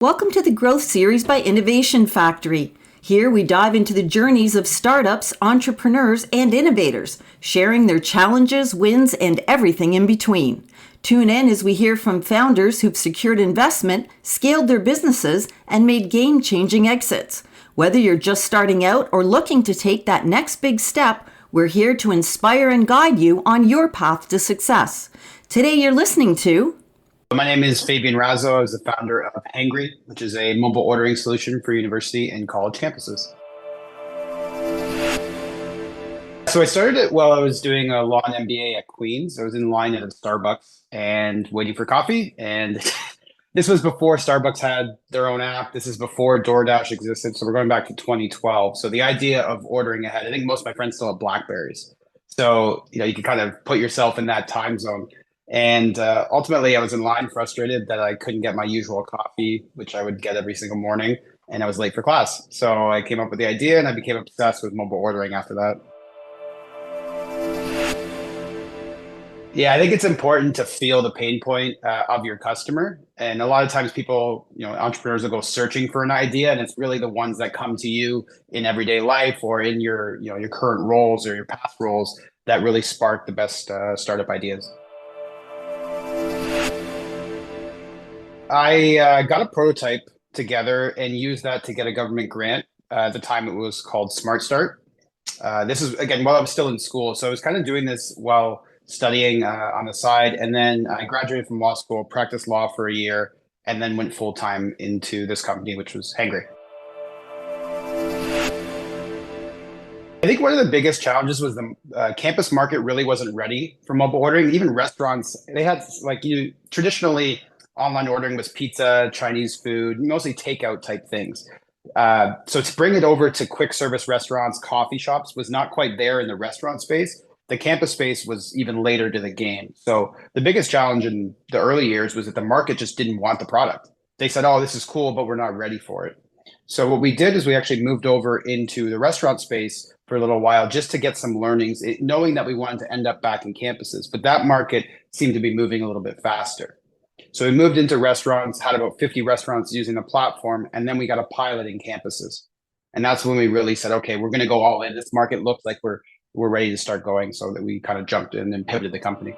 Welcome to the Growth Series by Innovation Factory. Here we dive into the journeys of startups, entrepreneurs, and innovators, sharing their challenges, wins, and everything in between. Tune in as we hear from founders who've secured investment, scaled their businesses, and made game-changing exits. Whether you're just starting out or looking to take that next big step, we're here to inspire and guide you on your path to success. Today you're listening to My name is Fabian Raso. I was the founder of Hangry, which is a mobile ordering solution for university and college campuses. So I started it while I was doing a law and MBA at Queens. I was in line at a Starbucks and waiting for coffee. And this was before Starbucks had their own app. This is before DoorDash existed. So we're going back to 2012. So the idea of ordering ahead, I think most of my friends still have Blackberries. So, you can kind of put yourself in that time zone. And ultimately, I was in line frustrated that I couldn't get my usual coffee, which I would get every single morning, and I was late for class. So I came up with the idea and I became obsessed with mobile ordering after that. Yeah, I think it's important to feel the pain point of your customer. And a lot of times people, entrepreneurs will go searching for an idea, and it's really the ones that come to you in everyday life or in your current roles or your past roles that really spark the best startup ideas. I got a prototype together and used that to get a government grant. At the time, it was called Smart Start. This is, again, while I was still in school. So I was kind of doing this while studying on the side. And then I graduated from law school, practiced law for a year, and then went full time into this company, which was Hangry. I think one of the biggest challenges was the campus market really wasn't ready for mobile ordering. Even restaurants, they had traditionally online ordering was pizza, Chinese food, mostly takeout type things. So to bring it over to quick service restaurants, coffee shops was not quite there in the restaurant space. The campus space was even later to the game. So the biggest challenge in the early years was that the market just didn't want the product. They said, oh, this is cool, but we're not ready for it. So what we did is we actually moved over into the restaurant space for a little while just to get some learnings, knowing that we wanted to end up back in campuses. But that market seemed to be moving a little bit faster. So we moved into restaurants, had about 50 restaurants using the platform, and then we got a pilot in campuses. And that's when we really said, okay, we're going to go all in. This market looks like we're ready to start going, so that we kind of jumped in and pivoted the company.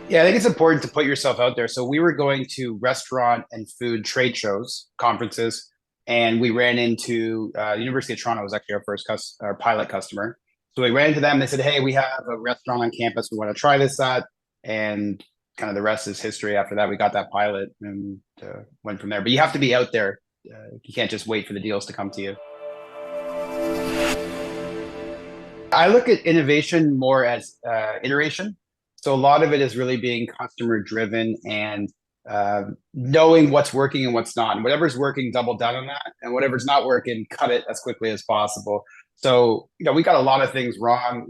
Yeah, I think it's important to put yourself out there. So we were going to restaurant and food trade shows, conferences, and we ran into the University of Toronto was actually our pilot customer. So we ran into them. They said, hey, we have a restaurant on campus. We want to try this at. And kind of the rest is history. After that, we got that pilot and went from there. But you have to be out there. You can't just wait for the deals to come to you. I look at innovation more as iteration. So a lot of it is really being customer driven and knowing what's working and what's not. And whatever's working, double down on that. And whatever's not working, cut it as quickly as possible. So, we got a lot of things wrong.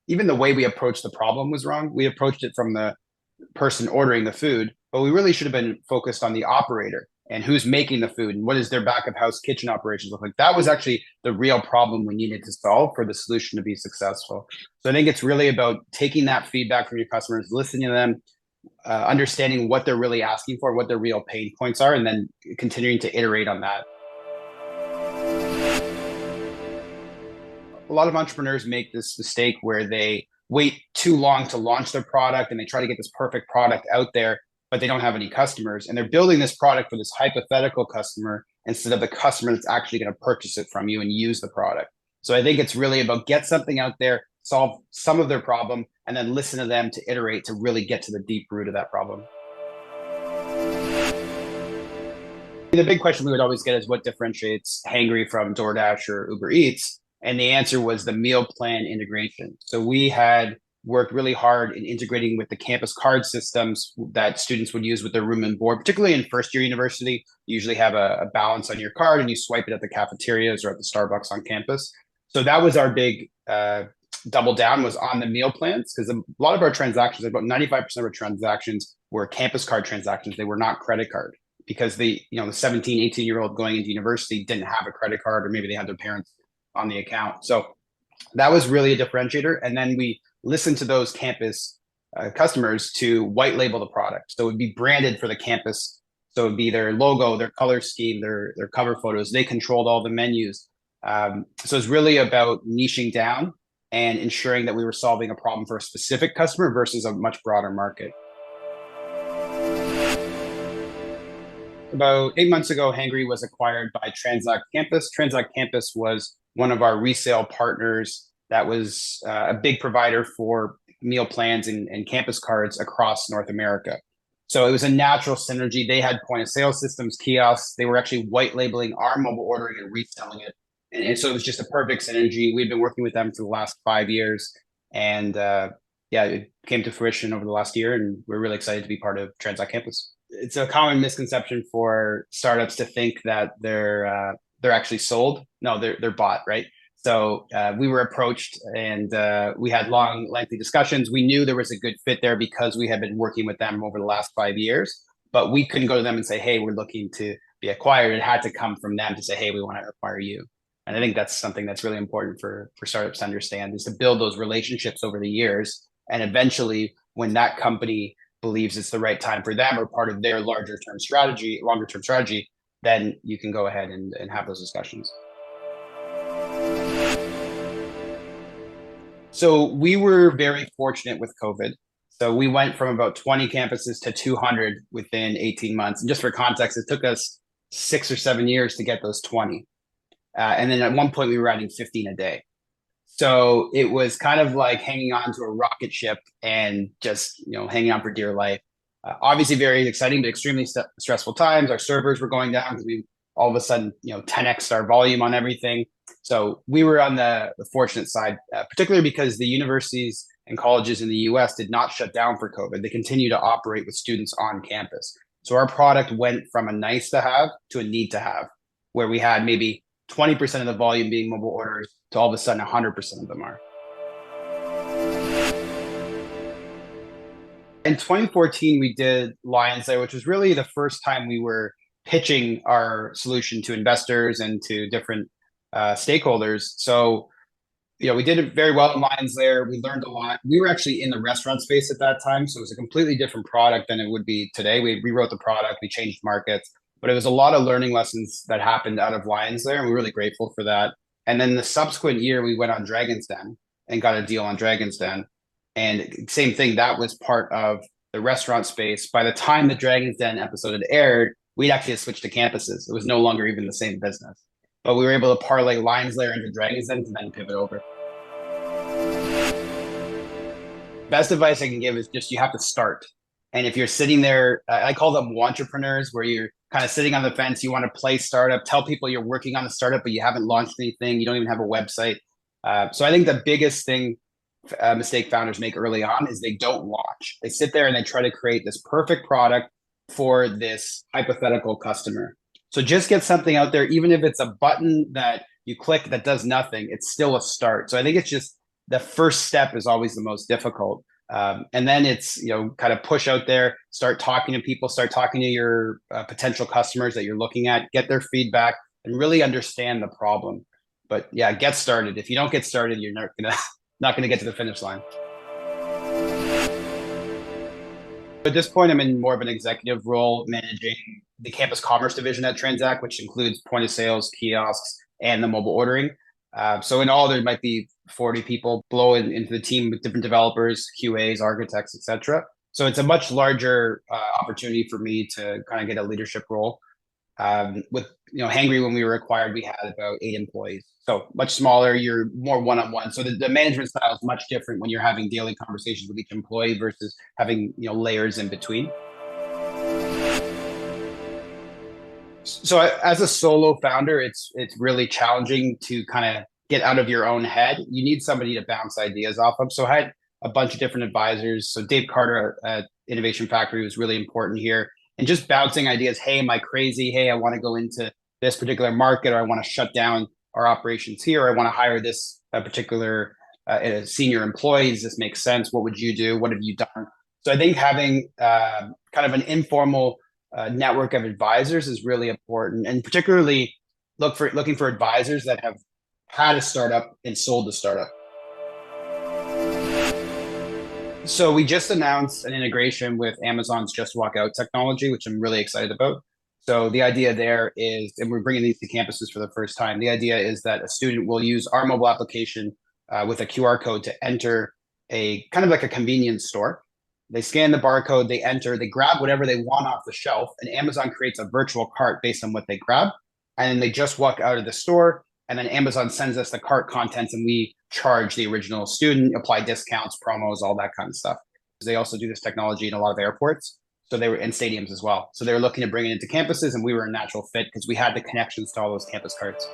Even the way we approached the problem was wrong. We approached it from the person ordering the food, but we really should have been focused on the operator and who's making the food and what does their back of house kitchen operations look like. That was actually the real problem we needed to solve for the solution to be successful. So I think it's really about taking that feedback from your customers, listening to them, understanding what they're really asking for, what their real pain points are, and then continuing to iterate on that. A lot of entrepreneurs make this mistake where they wait too long to launch their product and they try to get this perfect product out there, but they don't have any customers. And they're building this product for this hypothetical customer instead of the customer that's actually going to purchase it from you and use the product. So I think it's really about get something out there, solve some of their problem, and then listen to them to iterate to really get to the deep root of that problem. The big question we would always get is what differentiates Hangry from DoorDash or Uber Eats? And the answer was the meal plan integration. So we had worked really hard in integrating with the campus card systems that students would use with their room and board, particularly in first year university. You usually have a balance on your card and you swipe it at the cafeterias or at the Starbucks on campus. So that was our big double down was on the meal plans, because a lot of our transactions, about 95% of our transactions were campus card transactions. They were not credit card because the 17, 18-year-old going into university didn't have a credit card, or maybe they had their parents on the account. So that was really a differentiator. And then we listened to those campus customers to white label the product. So it would be branded for the campus. So it would be their logo, their color scheme, their cover photos. They controlled all the menus. So it's really about niching down and ensuring that we were solving a problem for a specific customer versus a much broader market. About 8 months ago, Hangry was acquired by Transact Campus. Transact Campus was one of our resale partners that was a big provider for meal plans and campus cards across North America. So it was a natural synergy. They had point of sale systems, kiosks. They were actually white labeling our mobile ordering and reselling it. And so it was just a perfect synergy. We've been working with them for the last 5 years. And yeah, it came to fruition over the last year. And we're really excited to be part of Transact Campus. It's a common misconception for startups to think that they're actually sold. No, they're bought, right? So we were approached and we had long, lengthy discussions. We knew there was a good fit there because we had been working with them over the last 5 years, but we couldn't go to them and say, hey, we're looking to be acquired. It had to come from them to say, hey, we want to acquire you. And I think that's something that's really important for startups to understand, is to build those relationships over the years. And eventually, when that company believes it's the right time for them or part of their longer term strategy, then you can go ahead and have those discussions. So we were very fortunate with COVID. So we went from about 20 campuses to 200 within 18 months. And just for context, it took us 6 or 7 years to get those 20. And then at one point we were adding 15 a day. So it was kind of like hanging on to a rocket ship and just, hanging on for dear life. Obviously very exciting, but extremely stressful times. Our servers were going down because we all of a sudden, 10x our volume on everything. So we were on the fortunate side, particularly because the universities and colleges in the US did not shut down for COVID. They continue to operate with students on campus. So our product went from a nice to have to a need to have, where we had maybe 20% of the volume being mobile orders to all of a sudden 100% of them are. In 2014, we did Lions Lair, which was really the first time we were pitching our solution to investors and to different stakeholders. So, we did it very well in Lions Lair. We learned a lot. We were actually in the restaurant space at that time, so it was a completely different product than it would be today. We rewrote the product, we changed markets, but it was a lot of learning lessons that happened out of Lions Lair, and we're really grateful for that. And then the subsequent year, we went on Dragon's Den and got a deal on Dragon's Den. And same thing, that was part of the restaurant space. By the time the Dragon's Den episode had aired, we'd actually switched to campuses. It was no longer even the same business. But we were able to parlay Lions Lair into Dragon's Den to then pivot over. Best advice I can give is just you have to start. And if you're sitting there, I call them entrepreneurs, where you're kind of sitting on the fence, you want to play startup, tell people you're working on a startup, but you haven't launched anything, you don't even have a website. So I think the biggest mistake founders make early on is they don't launch. They sit there and they try to create this perfect product for this hypothetical customer. So just get something out there, even if it's a button that you click that does nothing, it's still a start. So I think it's just the first step is always the most difficult. And then it's, kind of push out there, start talking to people, start talking to your potential customers that you're looking at, get their feedback and really understand the problem. But yeah, get started. If you don't get started, you're not gonna get to the finish line. At this point, I'm in more of an executive role managing the campus commerce division at Transact, which includes point of sales, kiosks, and the mobile ordering. So in all, there might be 40 people below into the team with different developers, QAs, architects, etc. So it's a much larger opportunity for me to kind of get a leadership role. With Hangry, when we were acquired, we had about 8 employees. So much smaller, you're more one-on-one. So the management style is much different when you're having daily conversations with each employee versus having layers in between. So as a solo founder, it's really challenging to kind of get out of your own head. You need somebody to bounce ideas off of. So I had a bunch of different advisors. So Dave Carter at Innovation Factory was really important here. And just bouncing ideas. Hey, am I crazy? Hey, I want to go into this particular market, or I want to shut down our operations here, or I want to hire this particular senior employee. Does this make sense? What would you do? What have you done? So I think having kind of an informal network of advisors is really important, and particularly looking for advisors that have had a startup and sold the startup. So we just announced an integration with Amazon's Just Walk Out technology, which I'm really excited about. So the idea there is, and we're bringing these to campuses for the first time. The idea is that a student will use our mobile application with a QR code to enter a kind of like a convenience store. They scan the barcode, they enter, they grab whatever they want off the shelf, and Amazon creates a virtual cart based on what they grab. And then they just walk out of the store, and then Amazon sends us the cart contents, and we charge the original student, apply discounts, promos, all that kind of stuff. They also do this technology in a lot of airports. So they were in stadiums as well. So they were looking to bring it into campuses, and we were a natural fit because we had the connections to all those campus cards.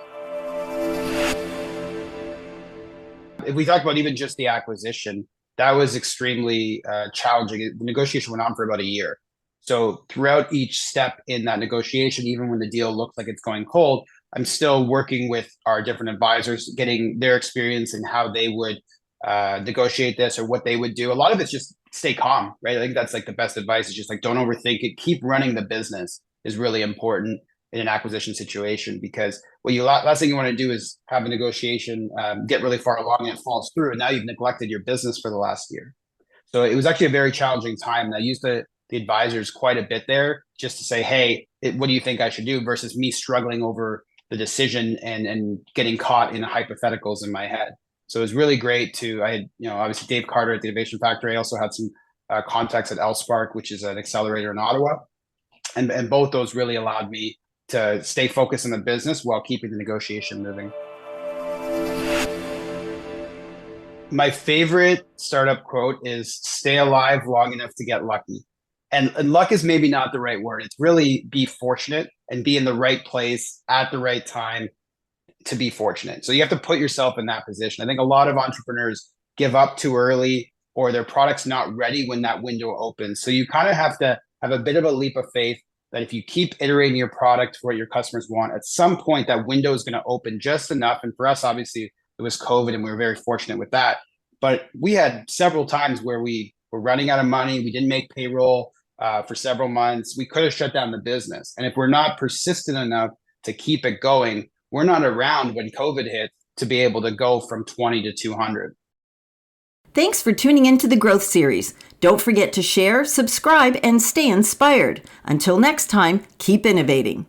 If we talk about even just the acquisition, that was extremely challenging. The negotiation went on for about a year. So throughout each step in that negotiation, even when the deal looks like it's going cold, I'm still working with our different advisors, getting their experience and how they would negotiate this or what they would do. A lot of it's just stay calm, right? I think that's like the best advice is just like, don't overthink it. Keep running the business is really important in an acquisition situation, because what you last thing you want to do is have a negotiation, get really far along and it falls through. And now you've neglected your business for the last year. So it was actually a very challenging time. And I used the advisors quite a bit there just to say, hey, what do you think I should do, versus me struggling over the decision and getting caught in hypotheticals in my head. So it was really great I had, obviously Dave Carter at the Innovation Factory. I also had some contacts at LSpark, which is an accelerator in Ottawa. And both those really allowed me to stay focused on the business while keeping the negotiation moving. My favorite startup quote is stay alive long enough to get lucky. And luck is maybe not the right word. It's really be fortunate and be in the right place at the right time to be fortunate. So you have to put yourself in that position. I think a lot of entrepreneurs give up too early, or their product's not ready when that window opens. So you kind of have to have a bit of a leap of faith that if you keep iterating your product for what your customers want, at some point that window is going to open just enough. And for us, obviously, it was COVID and we were very fortunate with that. But we had several times where we were running out of money. We didn't make payroll for several months. We could have shut down the business. And if we're not persistent enough to keep it going, we're not around when COVID hit to be able to go from 20 to 200. Thanks for tuning into the Growth Series. Don't forget to share, subscribe, and stay inspired. Until next time, keep innovating.